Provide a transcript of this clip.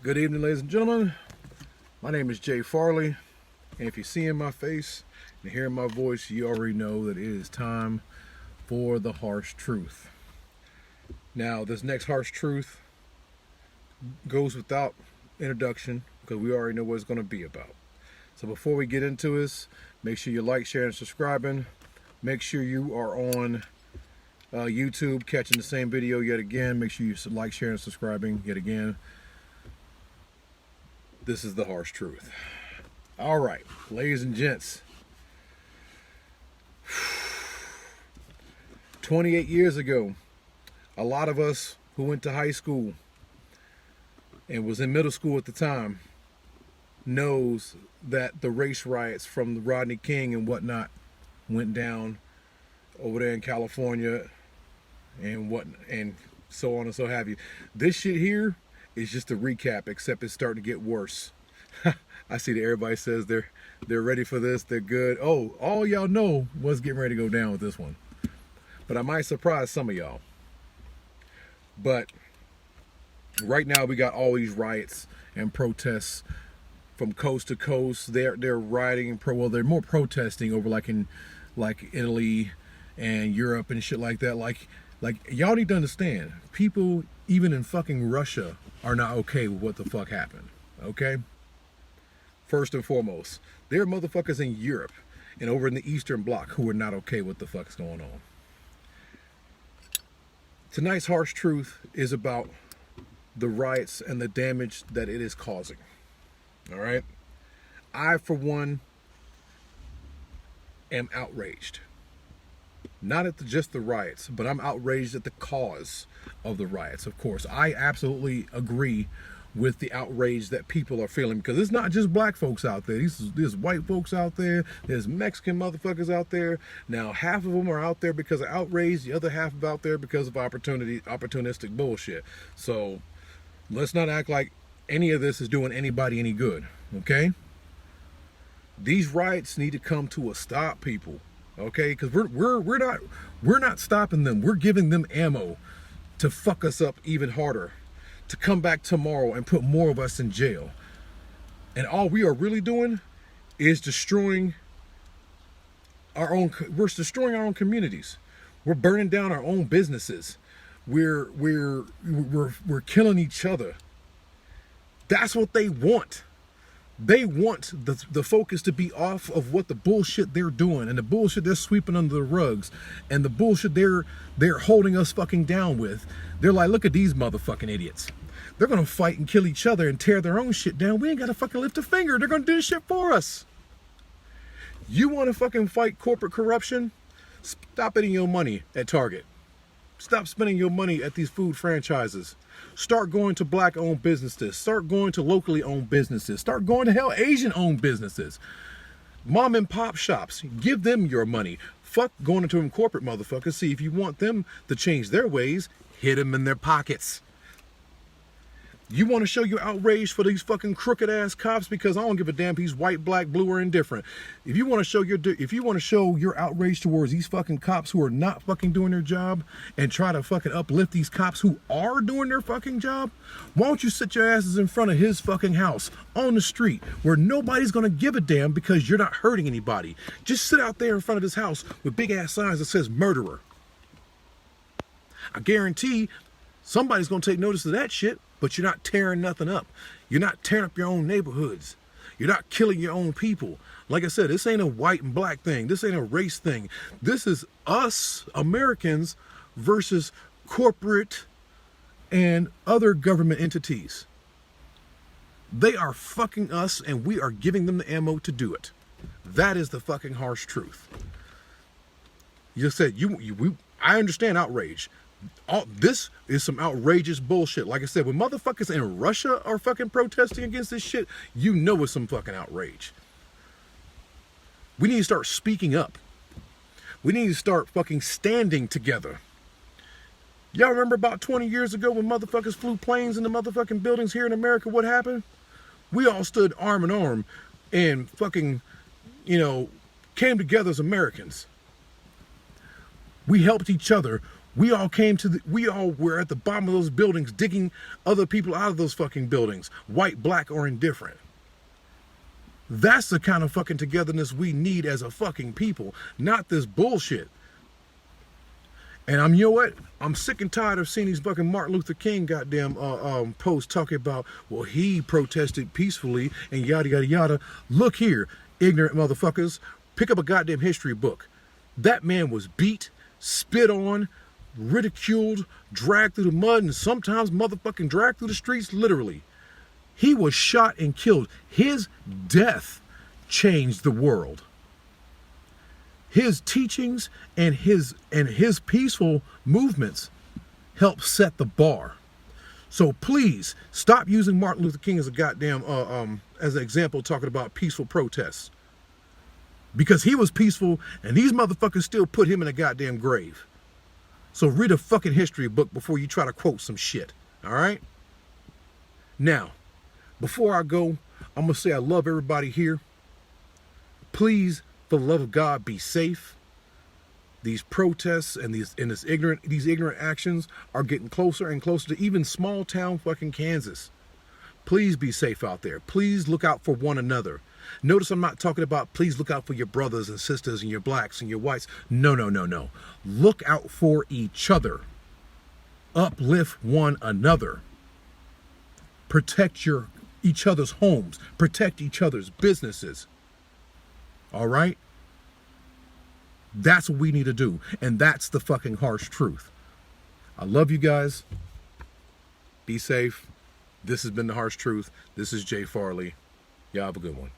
Good evening, ladies and gentlemen. My name is Jay Farley, and if you're seeing my face and hearing my voice, you already know that it is time for the harsh truth. Now, this next harsh truth goes without introduction because we already know what it's going to be about. So before we get into this, make sure you like, share, and subscribing. Make sure you are on YouTube catching the same video yet again. Make sure you like, share, and subscribing yet again. This is the harsh truth. All right, ladies and gents. 28 years ago, a lot of us who went to high school and was in middle school at the time knows that the race riots from the Rodney King and whatnot went down over there in California and so on and so have you. This shit here is just a recap, except it's starting to get worse. I see that everybody says they're ready for this, they're good. Oh, all y'all know what's getting ready to go down with this one. But I might surprise some of y'all. But right now we got all these riots and protests from coast to coast. They're rioting they're more protesting over like Italy and Europe and shit like that. Like y'all need to understand, people even in fucking Russia are not okay with what the fuck happened. Okay? First and foremost, there are motherfuckers in Europe and over in the Eastern Bloc who are not okay with the fuck's going on. Tonight's harsh truth is about the riots and the damage that it is causing. All right? I, for one, am outraged. Not at just the riots, but I'm outraged at the cause of the riots, of course. I absolutely agree with the outrage that people are feeling, because it's not just black folks out there. There's white folks out there. There's Mexican motherfuckers out there. Now, half of them are out there because of outrage. The other half are out there because of opportunistic bullshit. So let's not act like any of this is doing anybody any good, okay? These riots need to come to a stop, people. Okay, because we're not stopping them. We're giving them ammo to fuck us up even harder, to come back tomorrow and put more of us in jail. And all we are really doing is destroying we're destroying our own communities. We're burning down our own businesses. We're killing each other. That's what they want. They want the focus to be off of what the bullshit they're doing and the bullshit they're sweeping under the rugs and the bullshit they're holding us fucking down with. They're like, look at these motherfucking idiots. They're gonna fight and kill each other and tear their own shit down. We ain't gotta fucking lift a finger. They're gonna do this shit for us. You wanna fucking fight corporate corruption? Stop eating your money at Target. Stop spending your money at these food franchises. Start going to black-owned businesses. Start going to locally owned businesses. Start going to hell Asian-owned businesses. Mom and pop shops. Give them your money. Fuck going into them corporate motherfuckers. See, if you want them to change their ways, hit them in their pockets. You want to show your outrage for these fucking crooked ass cops, because I don't give a damn if he's white, black, blue, or indifferent. If you want to show your outrage towards these fucking cops who are not fucking doing their job and try to fucking uplift these cops who are doing their fucking job, why don't you sit your asses in front of his fucking house on the street where nobody's gonna give a damn because you're not hurting anybody? Just sit out there in front of this house with big ass signs that says murderer. I guarantee somebody's gonna take notice of that shit. But you're not tearing nothing up. You're not tearing up your own neighborhoods. You're not killing your own people. Like I said, this ain't a white and black thing. This ain't a race thing. This is us, Americans, versus corporate and other government entities. They are fucking us, and we are giving them the ammo to do it. That is the fucking harsh truth. You just said, I understand outrage. This is some outrageous bullshit. Like I said, when motherfuckers in Russia are fucking protesting against this shit, you know it's some fucking outrage. We need to start speaking up. We need to start fucking standing together. Y'all remember about 20 years ago when motherfuckers flew planes in the motherfucking buildings here in America? What happened? We all stood arm in arm and fucking, came together as Americans. We helped each other We all were at the bottom of those buildings digging other people out of those fucking buildings, white, black, or indifferent. That's the kind of fucking togetherness we need as a fucking people, not this bullshit. And you know what? I'm sick and tired of seeing these fucking Martin Luther King goddamn posts talking about, well, he protested peacefully and yada, yada, yada. Look here, ignorant motherfuckers. Pick up a goddamn history book. That man was beat, spit on, ridiculed, dragged through the mud, and sometimes motherfucking dragged through the streets, literally. He was shot and killed. His death changed the world. His teachings and his peaceful movements helped set the bar. So please stop using Martin Luther King as a goddamn as an example, talking about peaceful protests, because he was peaceful and these motherfuckers still put him in a goddamn grave. So read a fucking history book before you try to quote some shit. All right. Now, before I go, I'm gonna say I love everybody here. Please, for the love of God, be safe. These protests and these ignorant actions are getting closer and closer to even small town fucking Kansas. Please be safe out there. Please look out for one another. Notice I'm not talking about please look out for your brothers and sisters and your blacks and your whites. No, no, no, no. Look out for each other. Uplift one another. Protect each other's homes. Protect each other's businesses. All right? That's what we need to do. And that's the fucking harsh truth. I love you guys. Be safe. This has been The Harsh Truth. This is Jay Farley. Y'all have a good one.